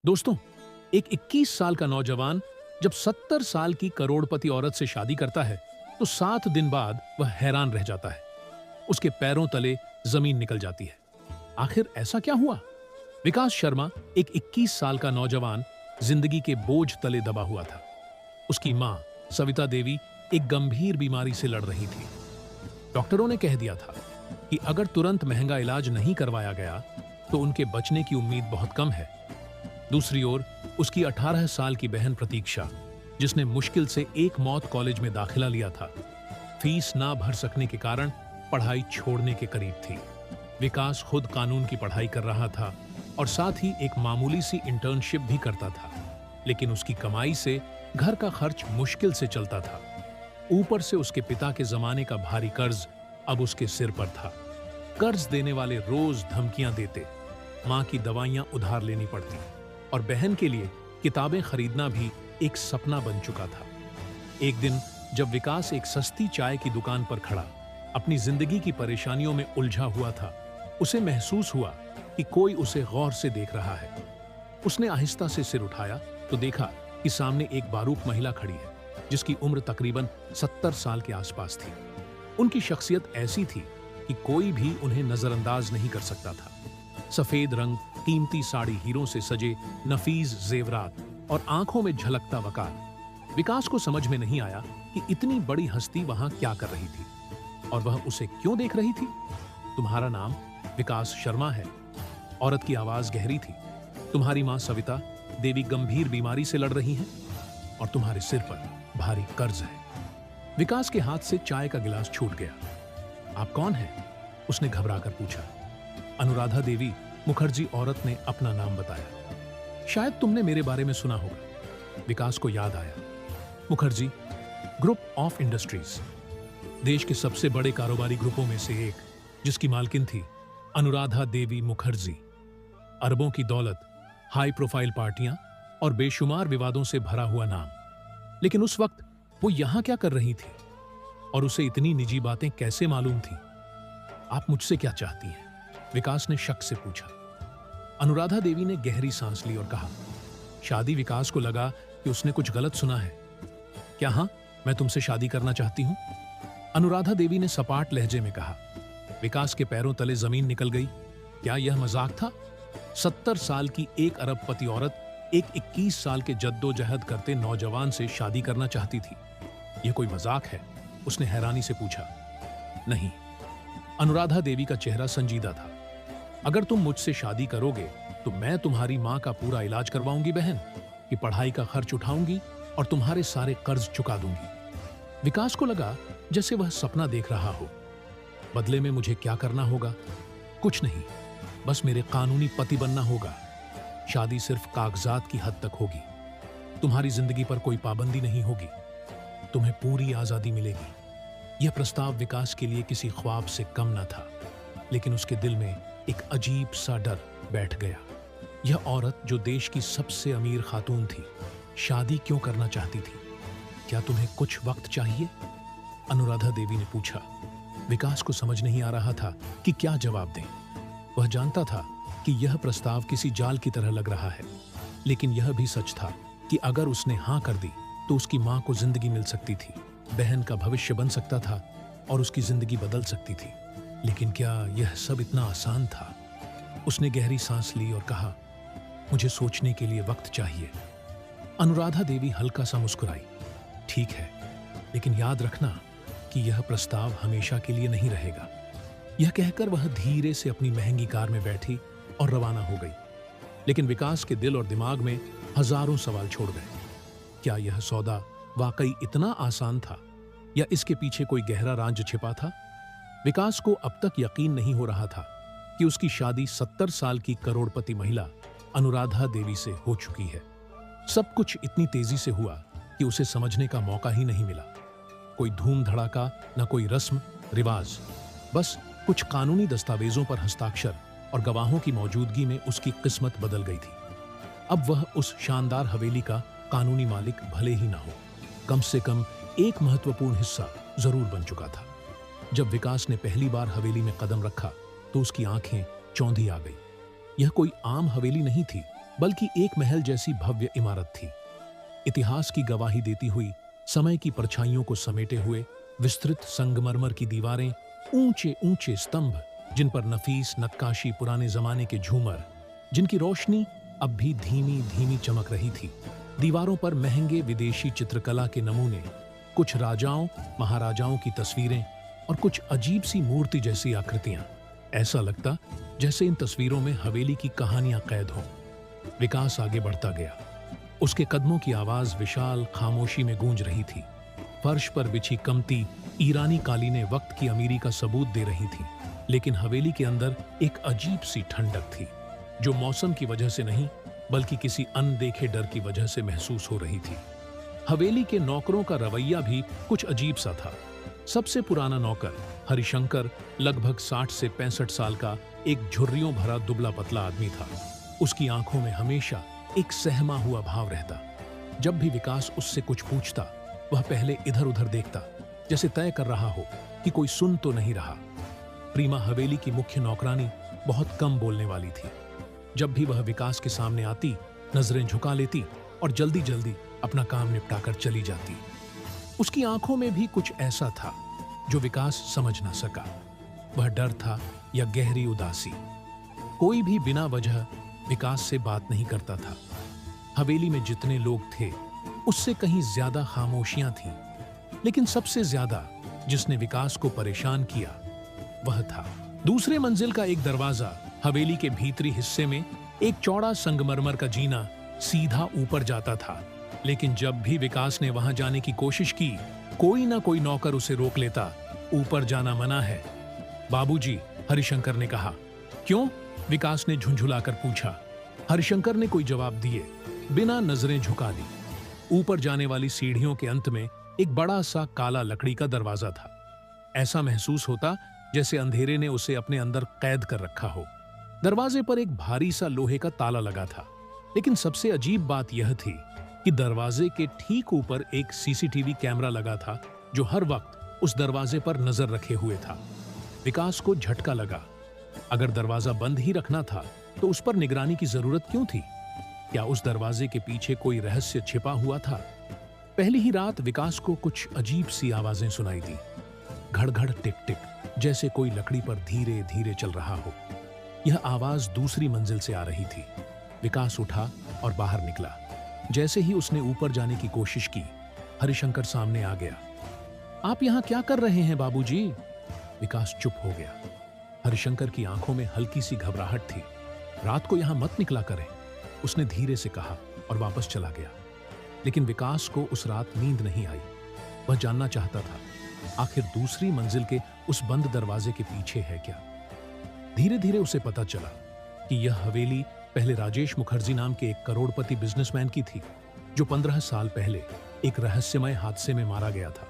दोस्तों, एक 21 साल का नौजवान जब 70 साल की करोड़पति औरत से शादी करता है, तो 7 दिन बाद वह हैरान रह जाता है। उसके पैरों तले जमीन निकल जाती है। आखिर ऐसा क्या हुआ? विकास शर्मा, एक 21 साल का नौजवान, जिंदगी के बोझ तले दबा हुआ था। उसकी मां सविता देवी एक गंभीर बीमारी से लड़ रही थी। डॉक्टरों ने कह दिया था कि अगर तुरंत महंगा इलाज नहीं करवाया गया तो उनके बचने की उम्मीद बहुत कम है। दूसरी ओर उसकी 18 साल की बहन प्रतीक्षा, जिसने मुश्किल से एक मौत कॉलेज में दाखिला लिया था, फीस ना भर सकने के कारण पढ़ाई छोड़ने के करीब थी। विकास खुद कानून की पढ़ाई कर रहा था और साथ ही एक मामूली सी इंटर्नशिप भी करता था, लेकिन उसकी कमाई से घर का खर्च मुश्किल से चलता था। ऊपर से उसके पिता के जमाने का भारी कर्ज अब उसके सिर पर था। कर्ज देने वाले रोज धमकियां देते, मां की दवाइयां उधार लेनी पड़ती और बहन के लिए किताबें खरीदना भी एक सपना बन चुका था। एक दिन जब विकास एक सस्ती चाय की दुकान पर खड़ा अपनी जिंदगी की परेशानियों में उलझा हुआ था, उसे महसूस हुआ कि कोई उसे गौर से देख रहा है। उसने आहिस्ता से सिर उठाया तो देखा कि सामने एक बारूक महिला खड़ी है, जिसकी उम्र तकरीबन 70 साल के आसपास थी। उनकी शख्सियत ऐसी थी कि कोई भी उन्हें नजरअंदाज नहीं कर सकता था। सफेद रंग, कीमती साड़ी, हीरों से सजे नफीस जेवरात और आंखों में झलकता वकार। विकास को समझ में नहीं आया कि इतनी बड़ी हस्ती वहां क्या कर रही थी और वह उसे क्यों देख रही थी। तुम्हारा नाम विकास शर्मा है, औरत की आवाज गहरी थी। तुम्हारी मां सविता देवी गंभीर बीमारी से लड़ रही हैं और तुम्हारे सिर पर भारी कर्ज है। विकास के हाथ से चाय का गिलास छूट गया। आप कौन हैं? उसने घबराकर पूछा। अनुराधा देवी मुखर्जी औरत ने अपना नाम बताया। शायद तुमने मेरे बारे में सुना होगा। विकास को याद आया। मुखर्जी ग्रुप ऑफ इंडस्ट्रीज, देश के सबसे बड़े कारोबारी ग्रुपों में से एक, जिसकी मालकिन थी अनुराधा देवी मुखर्जी। अरबों की दौलत, हाई प्रोफाइल पार्टियां और बेशुमार विवादों से भरा हुआ नाम। लेकिन उस वक्त वो यहां क्या कर रही थी और उसे इतनी निजी बातें कैसे मालूम थी? आप मुझसे क्या चाहती हैं? विकास ने शक से पूछा। अनुराधा देवी ने गहरी सांस ली और कहा, शादी। विकास को लगा कि उसने कुछ गलत सुना है। क्या? हां, मैं तुमसे शादी करना चाहती हूं, अनुराधा देवी ने सपाट लहजे में कहा। विकास के पैरों तले जमीन निकल गई। क्या यह मजाक था? 70 साल की एक अरबपति औरत एक 21 साल के जद्दोजहद करते नौजवान से शादी करना चाहती थी। यह कोई मजाक है? उसने हैरानी से पूछा। नहीं, अनुराधा देवी का चेहरा संजीदा था। अगर तुम मुझसे शादी करोगे तो मैं तुम्हारी मां का पूरा इलाज करवाऊंगी बहन, कि पढ़ाई का खर्च उठाऊंगी और तुम्हारे सारे कर्ज चुका दूंगी। विकास को लगा जैसे वह सपना देख रहा हो। बदले में मुझे क्या करना होगा? कुछ नहीं, बस मेरे कानूनी पति बनना होगा। शादी सिर्फ कागजात की हद तक होगी। तुम्हारी जिंदगी पर कोई पाबंदी नहीं होगी। तुम्हें पूरी आजादी मिलेगी। यह प्रस्ताव विकास के लिए किसी ख्वाब से कम न था, लेकिन उसके दिल में एक अजीब सा डर बैठ गया। यह औरत जो देश की सबसे अमीर खातून थी, शादी क्यों करना चाहती थी? क्या तुम्हें कुछ वक्त चाहिए? अनुराधा देवी ने पूछा। विकास को समझ नहीं आ रहा था कि क्या जवाब दें। वह जानता था कि यह प्रस्ताव किसी जाल की तरह लग रहा है, लेकिन यह भी सच था कि अगर उसने हां कर दी तो उसकी मां को जिंदगी मिल सकती थी, बहन का भविष्य बन सकता था और उसकी जिंदगी बदल सकती थी। लेकिन क्या यह सब इतना आसान था? उसने गहरी सांस ली और कहा, मुझे सोचने के लिए वक्त चाहिए। अनुराधा देवी हल्का सा मुस्कुराई। ठीक है, लेकिन याद रखना कि यह प्रस्ताव हमेशा के लिए नहीं रहेगा। यह कहकर वह धीरे से अपनी महंगी कार में बैठी और रवाना हो गई। लेकिन विकास के दिल और दिमाग में हजारों सवाल छोड़ गए। क्या यह सौदा वाकई इतना आसान था या इसके पीछे कोई गहरा राज छिपा था? विकास को अब तक यकीन नहीं हो रहा था कि उसकी शादी 70 साल की करोड़पति महिला अनुराधा देवी से हो चुकी है। सब कुछ इतनी तेजी से हुआ कि उसे समझने का मौका ही नहीं मिला। कोई धूम धड़ाका, न कोई रस्म रिवाज, बस कुछ कानूनी दस्तावेजों पर हस्ताक्षर और गवाहों की मौजूदगी में उसकी किस्मत बदल गई थी। अब वह उस शानदार हवेली का कानूनी मालिक भले ही ना हो, कम से कम एक महत्वपूर्ण हिस्सा जरूर बन चुका था। जब विकास ने पहली बार हवेली में कदम रखा तो उसकी आंखें चौंधी आ गई। यह कोई आम हवेली नहीं थी, बल्कि एक महल जैसी भव्य इमारत थी। इतिहास की गवाही देती हुई, समय की परछाइयों को समेटे हुए विस्तृत संगमरमर की दीवारें, ऊंचे ऊंचे स्तंभ जिन पर नफीस नक्काशी, पुराने जमाने के झूमर जिनकी रोशनी अब भी धीमी धीमी चमक रही थी। दीवारों पर महंगे विदेशी चित्रकला के नमूने, कुछ राजाओं महाराजाओं की तस्वीरें और कुछ अजीब सी मूर्ति जैसी आकृतियां। ऐसा लगता जैसे इन तस्वीरों में हवेली की कहानियां कैद हों। विकास आगे बढ़ता गया। उसके कदमों की आवाज विशाल खामोशी में गूंज रही थी। फर्श पर बिछी कमती ईरानी कालीनें वक्त की अमीरी का सबूत दे रही थी, लेकिन हवेली के अंदर एक अजीब सी ठंडक थी, जो मौसम की वजह से नहीं बल्कि किसी अनदेखे डर की वजह से महसूस हो रही थी। हवेली के नौकरों का रवैया भी कुछ अजीब सा था। सबसे पुराना नौकर हरिशंकर लगभग 60 से 65 साल का एक झुर्रियों भरा दुबला पतला आदमी था। उसकी आंखों में हमेशा एक सहमा हुआ भाव रहता। जब भी विकास उससे कुछ पूछता, वह पहले इधर उधर देखता, जैसे तय कर रहा हो कि कोई सुन तो नहीं रहा। प्रीमा हवेली की मुख्य नौकरानी बहुत कम बोलने वाली थी। जब भी वह विकास के सामने आती, नजरें झुका लेती और जल्दी जल्दी अपना काम निपटाकर चली जाती। उसकी आंखों में भी कुछ ऐसा था जो विकास समझ न सका। वह डर था या गहरी उदासी। कोई भी बिना वजह विकास से बात नहीं करता था। हवेली में जितने लोग थे, उससे कहीं ज्यादा खामोशियां थीं। लेकिन सबसे ज्यादा जिसने विकास को परेशान किया, वह था दूसरे मंजिल का एक दरवाजा। हवेली के भीतरी हिस्से में एक चौड़ा संगमरमर का जीना सीधा ऊपर जाता था, लेकिन जब भी विकास ने वहां जाने की कोशिश की, कोई ना कोई नौकर उसे रोक लेता। ऊपर जाना मना है। बाबूजी, हरिशंकर ने कहा। क्यों? विकास ने झुंझुलाकर पूछा। हरिशंकर ने कोई जवाब दिए बिना नजरें झुका ली। ऊपर जाने वाली सीढ़ियों के अंत में एक बड़ा सा काला लकड़ी का दरवाजा था। ऐसा महसूस होता जैसे अंधेरे ने उसे अपने अंदर कैद कर रखा हो। दरवाजे पर एक भारी सा लोहे का ताला लगा था, लेकिन सबसे अजीब बात यह थी कि दरवाजे के ठीक ऊपर एक सीसीटीवी कैमरा लगा था, जो हर वक्त उस दरवाजे पर नजर रखे हुए था। विकास को झटका लगा। अगर दरवाजा बंद ही रखना था, तो उस पर निगरानी की जरूरत क्यों थी? क्या उस दरवाजे के पीछे कोई रहस्य छिपा हुआ था? पहली ही रात विकास को कुछ अजीब सी आवाजें सुनाई दी। घड़-घड़, टिक-टिक, जैसे कोई लकड़ी पर धीरे धीरे चल रहा हो। यह आवाज दूसरी मंजिल से आ रही थी। विकास उठा और बाहर निकला। जैसे ही उसने ऊपर जाने की कोशिश की, हरिशंकर सामने आ गया। आप यहां क्या कर रहे हैं बाबूजी? विकास चुप हो गया। हरिशंकर की आंखों में हल्की सी घबराहट थी। रात को यहां मत निकला करें, उसने धीरे से कहा और वापस चला गया। लेकिन विकास को उस रात नींद नहीं आई। वह जानना चाहता था, आखिर दूसरी मंजिल के उस बंद दरवाजे के पीछे है क्या? धीरे धीरे उसे पता चला कि यह हवेली पहले राजेश मुखर्जी नाम के एक करोड़पति बिजनेसमैन की थी, जो 15 साल पहले एक रहस्यमय हादसे में मारा गया था।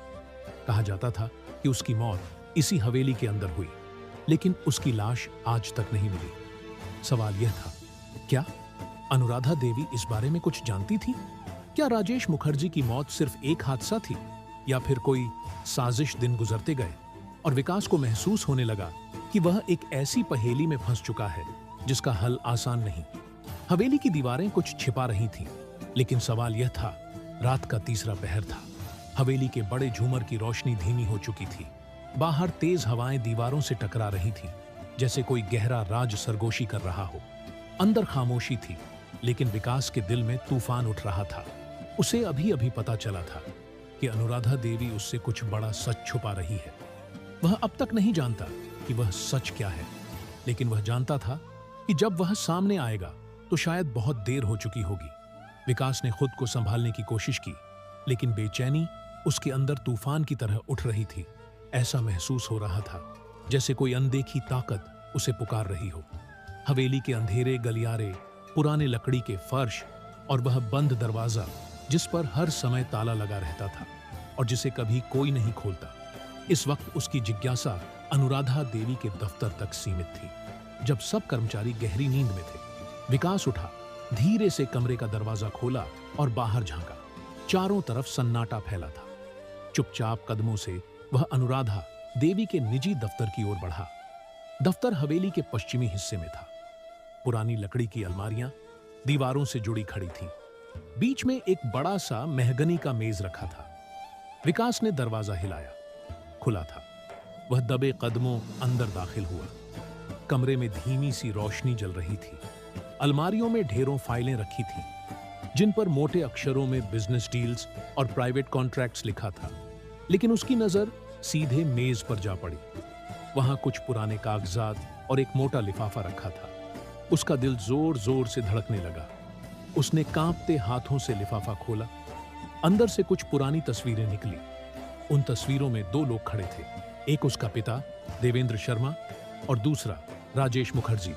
कहा जाता था कि उसकी मौत इसी हवेली के अंदर हुई, लेकिन उसकी लाश आज तक नहीं मिली। सवाल यह था, क्या अनुराधा देवी इस बारे में कुछ जानती थी? क्या राजेश मुखर्जी की मौत सिर्फ एक हादसा थी, या फिर कोई साजिश? दिन गुजरते गए और विकास को महसूस होने लगा कि वह एक ऐसी पहेली में फंस चुका है जिसका हल आसान नहीं। हवेली की दीवारें कुछ छिपा रही थीं, लेकिन सवाल यह था, रात का तीसरा पहर था। हवेली के बड़े झूमर की रोशनी धीमी हो चुकी थी। बाहर तेज हवाएं दीवारों से टकरा रही थीं, जैसे कोई गहरा राज सरगोशी कर रहा हो। अंदर खामोशी थी, लेकिन विकास के दिल में तूफान उठ रहा था। उसे अभी अभी पता चला था कि अनुराधा देवी उससे कुछ बड़ा सच छुपा रही है। वह अब तक नहीं जानता कि वह सच क्या है, लेकिन वह जानता था कि जब वह सामने आएगा तो शायद बहुत देर हो चुकी होगी। विकास ने खुद को संभालने की कोशिश की, लेकिन बेचैनी उसके अंदर तूफान की तरह उठ रही थी। ऐसा महसूस हो रहा था जैसे कोई अनदेखी ताकत उसे पुकार रही हो। हवेली के अंधेरे गलियारे, पुराने लकड़ी के फर्श और वह बंद दरवाजा जिस पर हर समय ताला लगा रहता था और जिसे कभी कोई नहीं खोलता। इस वक्त उसकी जिज्ञासा अनुराधा देवी के दफ्तर तक सीमित थी। जब सब कर्मचारी गहरी नींद में थे, विकास उठा, धीरे से कमरे का दरवाजा खोला और बाहर झांका। चारों तरफ सन्नाटा फैला था। चुपचाप कदमों से वह अनुराधा देवी के निजी दफ्तर की ओर बढ़ा। दफ्तर हवेली के पश्चिमी हिस्से में था। पुरानी लकड़ी की अलमारियां, दीवारों से जुड़ी खड़ी थी। बीच में एक बड़ा सा मेहगनी का मेज रखा था। विकास ने दरवाजा हिलाया। खुला था। वह दबे कदमों अंदर दाखिल हुआ। कमरे में धीमी सी रोशनी जल रही थी। अलमारियों में ढेरों फाइलें रखी थी, जिन पर मोटे अक्षरों में बिजनेस डील्स और प्राइवेट कॉन्ट्रैक्ट्स लिखा था। लेकिन उसकी नजर सीधे मेज पर जा पड़ी। वहां कुछ पुराने कागजात और एक मोटा लिफाफा रखा था। उसका दिल जोर जोर से धड़कने लगा। उसने कांपते हाथों से लिफाफा खोला। अंदर से कुछ पुरानी तस्वीरें निकली। उन तस्वीरों में दो लोग खड़े थे। एक उसका पिता देवेंद्र शर्मा और दूसरा राजेश मुखर्जी।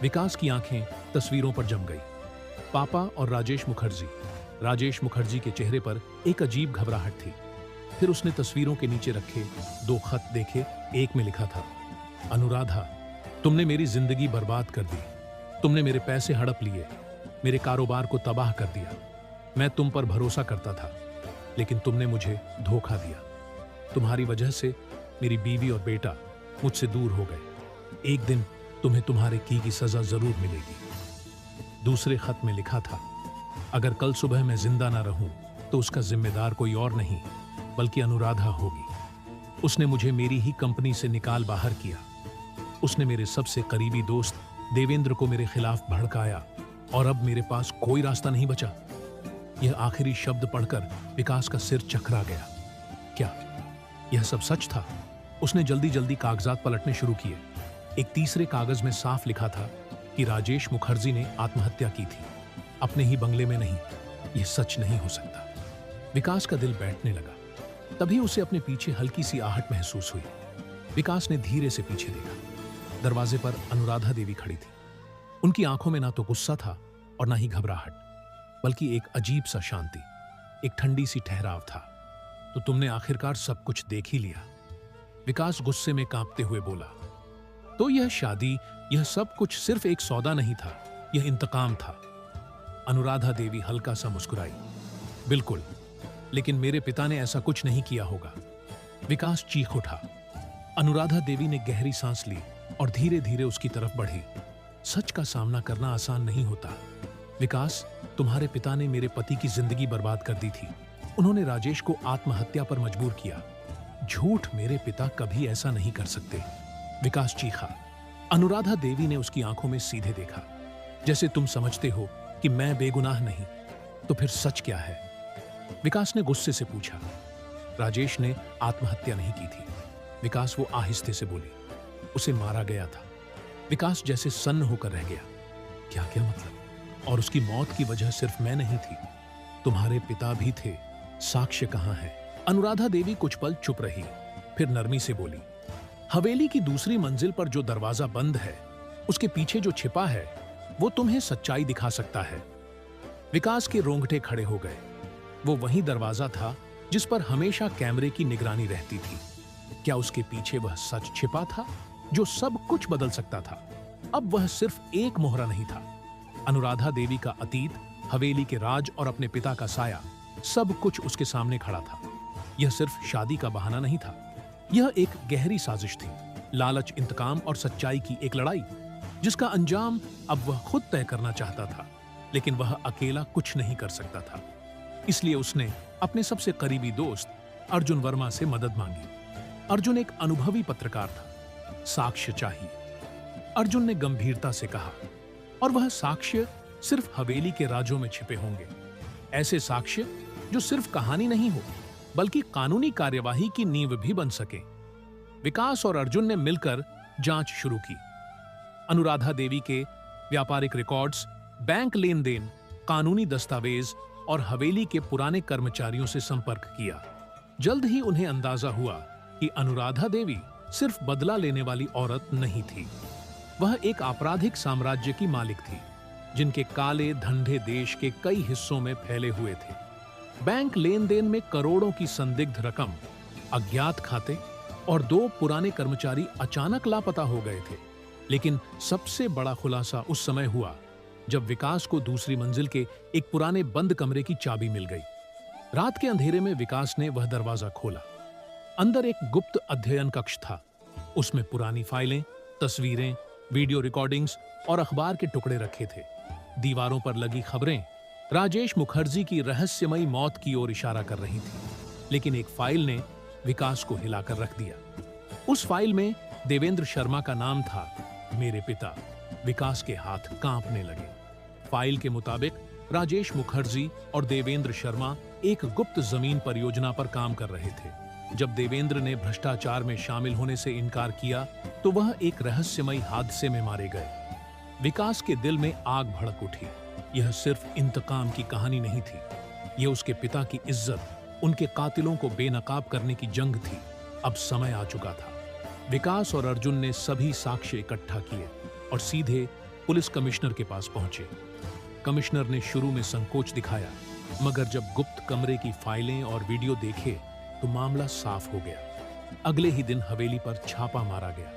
विकास की आंखें तस्वीरों पर जम गई। पापा और राजेश मुखर्जी के चेहरे पर एक अजीब घबराहट थी। फिर उसने तस्वीरों के नीचे रखे दो खत देखे। एक में लिखा था, अनुराधा, तुमने मेरी जिंदगी बर्बाद कर दी। तुमने मेरे पैसे हड़प लिए, मेरे कारोबार को तबाह कर दिया। मैं तुम पर भरोसा करता था, लेकिन तुमने मुझे धोखा दिया। तुम्हारी वजह से मेरी बीवी और बेटा मुझसे दूर हो गए। एक दिन तुम्हें तुम्हारे की सजा जरूर मिलेगी। दूसरे खत में लिखा था, अगर कल सुबह मैं जिंदा ना रहूं तो उसका जिम्मेदार कोई और नहीं बल्कि अनुराधा होगी। उसने मुझे मेरी ही कंपनी से निकाल बाहर किया। उसने मेरे सबसे करीबी दोस्त देवेंद्र को मेरे खिलाफ भड़काया और अब मेरे पास कोई रास्ता नहीं बचा। यह आखिरी शब्द पढ़कर विकास का सिर चकरा गया। क्या यह सब सच था? उसने जल्दी जल्दी कागजात पलटने शुरू किए। एक तीसरे कागज में साफ लिखा था कि राजेश मुखर्जी ने आत्महत्या की थी, अपने ही बंगले में नहीं। यह सच नहीं हो सकता। विकास का दिल बैठने लगा। तभी उसे अपने पीछे हल्की सी आहट महसूस हुई। विकास ने धीरे से पीछे देखा। दरवाजे पर अनुराधा देवी खड़ी थी। उनकी आंखों में ना तो गुस्सा था और ना ही घबराहट, बल्कि एक अजीब सा शांति, एक ठंडी सी ठहराव था। तो तुमने आखिरकार सब कुछ देख ही लिया? विकास गुस्से में कांपते हुए बोला। तो यह शादी, यह सब कुछ सिर्फ एक सौदा नहीं था, यह इंतकाम था। अनुराधा देवी हल्का सा मुस्कुराई। बिल्कुल, लेकिन मेरे पिता ने ऐसा कुछ नहीं किया होगा। विकास चीख उठा। अनुराधा देवी ने गहरी सांस ली और धीरे धीरे उसकी तरफ बढ़ी। सच का सामना करना आसान नहीं होता। विकास, तुम्हारे पिता ने मेरे पति की जिंदगी बर्बाद कर दी थी। उन्होंने राजेश को आत्महत्या पर मजबूर किया। झूठ, मेरे पिता कभी ऐसा नहीं कर सकते। विकास चीखा। अनुराधा देवी ने उसकी आंखों में सीधे देखा। जैसे तुम समझते हो कि मैं बेगुनाह नहीं, तो फिर सच क्या है? विकास ने गुस्से से पूछा। राजेश ने आत्महत्या नहीं की थी। विकास, वो आहिस्ते से बोली। उसे मारा गया था। विकास जैसे सन्न होकर रह गया। क्या क्या मतलब? और उसकी मौत की वजह सिर्फ मैं नहीं थी, तुम्हारे पिता भी थे। साक्ष्य कहां है? अनुराधा देवी कुछ पल चुप रही, फिर नरमी से बोली, हवेली की दूसरी मंजिल पर जो दरवाजा बंद है, उसके पीछे जो छिपा है, वो तुम्हें सच्चाई दिखा सकता है। विकास के रोंगटे खड़े हो गए। वो वही दरवाजा था जिस पर हमेशा कैमरे की निगरानी रहती थी। क्या उसके पीछे वह सच छिपा था जो सब कुछ बदल सकता था? अब वह सिर्फ एक मोहरा नहीं था। अनुराधा देवी का अतीत, हवेली के राज और अपने पिता का साया, सब कुछ उसके सामने खड़ा था। यह सिर्फ शादी का बहाना नहीं था, यह एक गहरी साजिश थी। लालच, इंतकाम और सच्चाई की एक लड़ाई, जिसका अंजाम अब वह खुद तय करना चाहता था, लेकिन वह अकेला कुछ नहीं कर सकता था। इसलिए उसने अपने सबसे करीबी दोस्त अर्जुन वर्मा से मदद मांगी। अर्जुन एक अनुभवी पत्रकार था। साक्ष्य चाहिए, अर्जुन ने गंभीरता से कहा, और वह साक्ष्य सिर्फ हवेली के राजों में छिपे होंगे। ऐसे साक्ष्य जो सिर्फ कहानी नहीं हो, बल्कि कानूनी कार्यवाही की नींव भी बन सके। विकास और अर्जुन ने मिलकर जांच शुरू की। अनुराधा देवी के व्यापारिक रिकॉर्ड्स, बैंक लेन देन, कानूनी दस्तावेज और हवेली के पुराने कर्मचारियों से संपर्क किया। जल्द ही उन्हें अंदाजा हुआ कि अनुराधा देवी सिर्फ बदला लेने वाली औरत नहीं थी, वह एक आपराधिक साम्राज्य की मालिक थी, जिनके काले धंधे देश के कई हिस्सों में फैले हुए थे। बैंक लेन देन में करोड़ों की संदिग्ध रकम, अज्ञात खाते और 2 पुराने कर्मचारी अचानक लापता हो गए थे। लेकिन सबसे बड़ा खुलासा उस समय हुआ जब विकास को दूसरी मंजिल के एक पुराने बंद कमरे की चाबी मिल गई। रात के अंधेरे में विकास ने वह दरवाजा खोला। अंदर एक गुप्त अध्ययन कक्ष था। उसमें पुरानी फाइलें, तस्वीरें, वीडियो रिकॉर्डिंग्स और अखबार के टुकड़े रखे थे। दीवारों पर लगी खबरें राजेश मुखर्जी की रहस्यमयी मौत की ओर इशारा कर रही थी, लेकिन एक फाइल ने विकास को हिलाकर रख दिया। उस फाइल में देवेंद्र शर्मा का नाम था। मेरे पिता। विकास के हाथ कांपने लगे। फाइल के मुताबिक राजेश मुखर्जी और देवेंद्र शर्मा एक गुप्त जमीन परियोजना पर काम कर रहे थे। जब देवेंद्र ने भ्रष्टाचार में शामिल होने से इनकार किया तो वह एक रहस्यमयी हादसे में मारे गए। विकास के दिल में आग भड़क उठी। यह सिर्फ इंतकाम की कहानी नहीं थी, यह उसके पिता की इज्जत, उनके कातिलों को बेनकाब करने की जंग थी। अब समय आ चुका था। विकास और अर्जुन ने सभी साक्ष्य इकट्ठा किए और सीधे पुलिस कमिश्नर के पास पहुंचे। कमिश्नर ने शुरू में संकोच दिखाया, मगर जब गुप्त कमरे की फाइलें और वीडियो देखे तो मामला साफ हो गया। अगले ही दिन हवेली पर छापा मारा गया।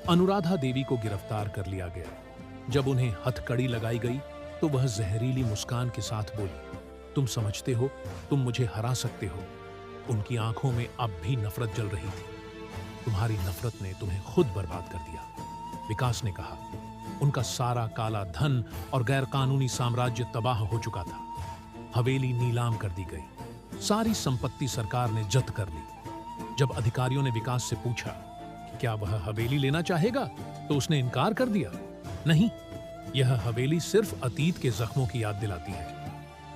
अनुराधा देवी को गिरफ्तार कर लिया गया। जब उन्हें हथकड़ी लगाई गई तो वह जहरीली मुस्कान के साथ बोली, तुम समझते हो तुम मुझे हरा सकते हो। उनकी आंखों में अब भी नफरत जल रही थी। तुम्हारी नफरत ने तुम्हें खुद बर्बाद कर दिया, विकास ने कहा। उनका सारा काला धन और गैरकानूनी साम्राज्य तबाह हो चुका था। हवेली नीलाम कर दी गई। सारी संपत्ति सरकार ने जब्त कर ली। जब अधिकारियों ने विकास से पूछा कि क्या वह हवेली लेना चाहेगा, तो उसने इनकार कर दिया। नहीं, यह हवेली सिर्फ अतीत के जख्मों की याद दिलाती है।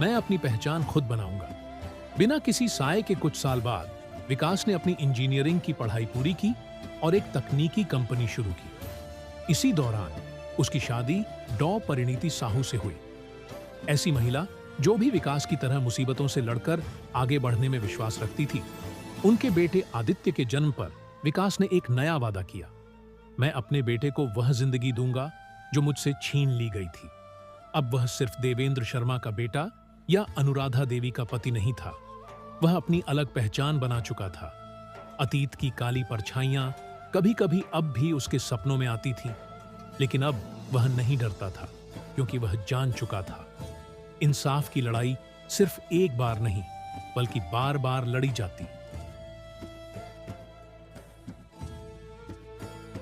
मैं अपनी पहचान खुद बनाऊंगा। बिना किसी साए के कुछ साल बाद विकास ने अपनी इंजीनियरिंग की पढ़ाई पूरी की और एक तकनीकी कंपनी शुरू की। इसी दौरान उसकी शादी डॉ परिणीति साहू से हुई। ऐसी महिला जो भी विकास की तरह मुसीबतों से लड़कर आगे बढ़ने में विश्वास रखती थी। उनके बेटे आदित्य के जन्म पर विकास ने एक नया वादा किया, मैं अपने बेटे को वह जिंदगी दूंगा जो मुझसे छीन ली गई थी। अब वह सिर्फ देवेंद्र शर्मा का बेटा या अनुराधा देवी का पति नहीं था, वह अपनी अलग पहचान बना चुका था। अतीत की काली परछाइयां कभी कभी अब भी उसके सपनों में आती थीं, लेकिन अब वह नहीं डरता था, क्योंकि वह जान चुका था इंसाफ की लड़ाई सिर्फ एक बार नहीं बल्कि बार बार लड़ी जाती।